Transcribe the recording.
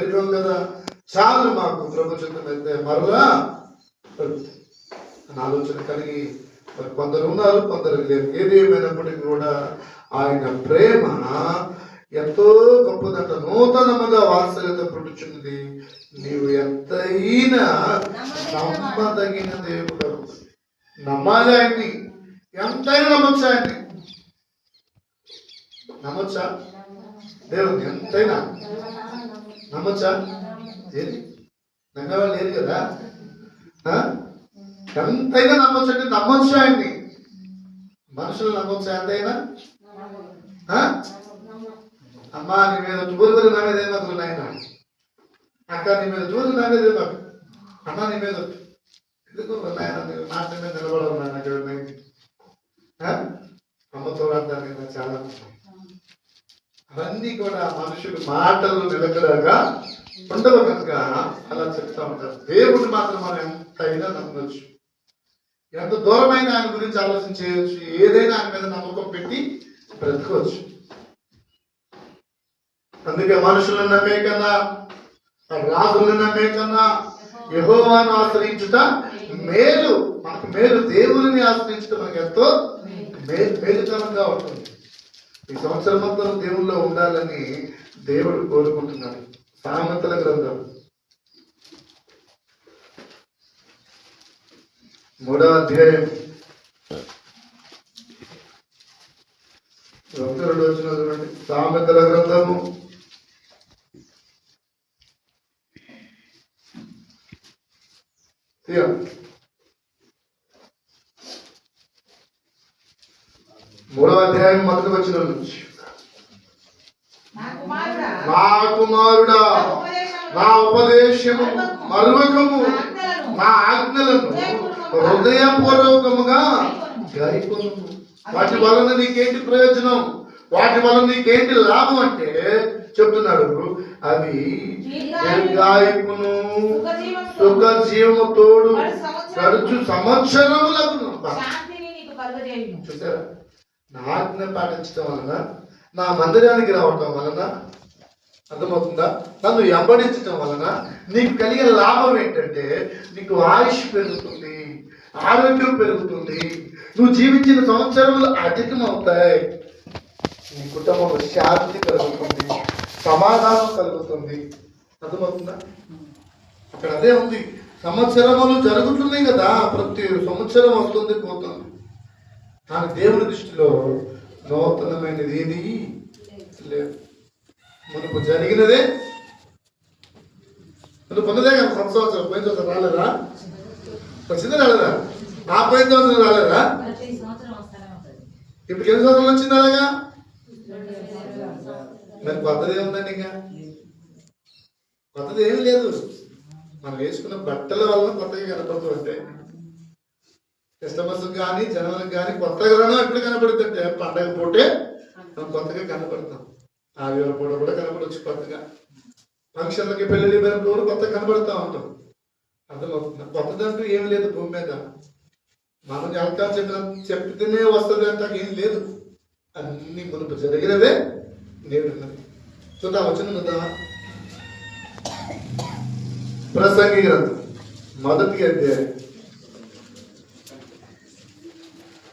చెప్పాం కదా, చాలు మాకు ప్రభుత్వం అయితే మరలా ఆలోచన కలిగి మరి కొందరు ఉన్నారు, కొందరు లేరు. ఏది ఏమైనప్పటికీ కూడా ఆయన ప్రేమ ఎంతో గొప్పదంట. నూతనముగా వాత్సల్యత పుట్టుచున్నది. నీవు ఎంతైనా నమ్మదగిన దేవుడు. నమ్మాలి ఆయన్ని, ఎంతైనా నమ్మొచ్చు ఆయన్ని. నమ్మొచ్చా దేవుని? ఎంతైనా నమ్మొచ్చా? ఏది నమ్మేవాళ్ళు లేరు కదా. ఎంతైనా నమ్మొచ్చు అంటే నమ్మొచ్చు ఆయన్ని. మనుషులు నమ్మొచ్చా ఎంతైనా? అమ్మా నీ మీద చూరుకొని నా మీద ఏమవుతుంది నాయన, అక్క నీ మీద చూరు నా మీద ఏమవు, అన్న నీ మీద ఎందుకు నాయన మాట మీద నిలబడవు నాయన, అమ్మతో అర్థానికి చాలా. అవన్నీ కూడా మనుషులు మాటలు నిలకడగా ఉండవు కనుక అలా చెప్తా ఉంటారు. దేవుడిని మాత్రం మనం ఎంతైనా నమ్మవచ్చు, ఎంత దూరమైన ఆయన గురించి ఆలోచన చేయవచ్చు, ఏదైనా ఆయన మీద నమ్మకం పెట్టి బ్రతకవచ్చు. అందుకే మనుషులను నమ్మే కన్నా, రాజులను నమ్మే కన్నా యెహోవాను ఆశ్రయించుట మేలు. మనకు మేలు. దేవుని ఆశ్రయించుట మనకు ఎంతో మేలుతనంగా ఉంటుంది. ఈ సంవత్సరం అంతా దేవుల్లో ఉండాలని దేవుడు కోరుకుంటున్నాడు. సామెతల గ్రంథం 3వ అధ్యాయం 1-2 వచనాలు చూడండి. సామెతల గ్రంథము 3వ అధ్యాయం 1వ వచనం నుంచి. నా కుమారుడా నా ఉపదేశము మరువకము, నా ఆజ్ఞలను హృదయపూర్వకముగా గైకొనుము. వాటి వలన నీకేంటి ప్రయోజనం, వాటి వలన నీకేంటి లాభం అంటే చెప్తున్నాడు. అవి దీర్ఘాయువును సుఖ జీవము తోడు గడుచు సంవత్సరములకు. చూసారా, నా ఆజ్ఞ పాటించడం వలన, నా మందిరానికి రావటం వలన, అర్థమవుతుందా, నన్ను వెంబడించటం వలన నీకు కలిగే లాభం ఏంటంటే నీకు ఆయుష్ పెరుగుతుంది, ఆరోగ్యం పెరుగుతుంది, నువ్వు జీవించిన సంవత్సరములు అధికమవుతాయి, నీ కుటుంబంలో శాంతి కలుగుతుంది, సమాధానం కలుగుతుంది. అర్థమవుతుందా? అక్కడ అదే ఉంది. సంవత్సరములు జరుగుతున్నాయి కదా, ప్రతి సంవత్సరం వస్తుంది పోతుంది. కానీ దేవుని దృష్టిలో నూతనమైనది ఏది లేదు. మనకు జరిగినదే నువ్వు పొందదే కదా. సంవత్సరం పోయిన సంవత్సరం రాలేదా? వచ్చిందా రాలేదా? ఆ పోయిన సంవత్సరం రాలేదా? ఇప్పుడు ఎన్ని సంవత్సరాలు వచ్చింది అలాగా? మరి కొత్తది ఏముందండి? ఇంకా కొత్తది ఏమి లేదు. మనం వేసుకున్న బట్టల వల్ల కొత్తగా కనపడుతూ అంటే కస్టమర్స్ కానీ జనాలకు కానీ కొత్తగా ఎప్పుడు కనపడుతుంది అంటే పండగ పూటే మనం కొత్తగా కనపడతాం. ఆవిడ పూట కూడా కనపడవచ్చు కొత్తగా. ఫంక్షన్లకి పెళ్లి కూడా కొత్తగా కనపడుతూ ఉంటాం. అర్థమవుతుంది. కొత్తదంటూ ఏమి లేదు భూమి మీద. మనం ఎంత చెప్తేనే వస్తుంది అంటే ఏం లేదు. అన్ని మునుపు జరిగినవే నేడున్నది. చూద్దాం, వచ్చిన ప్రసంగి గ్రంథం 1వ అధ్యాయం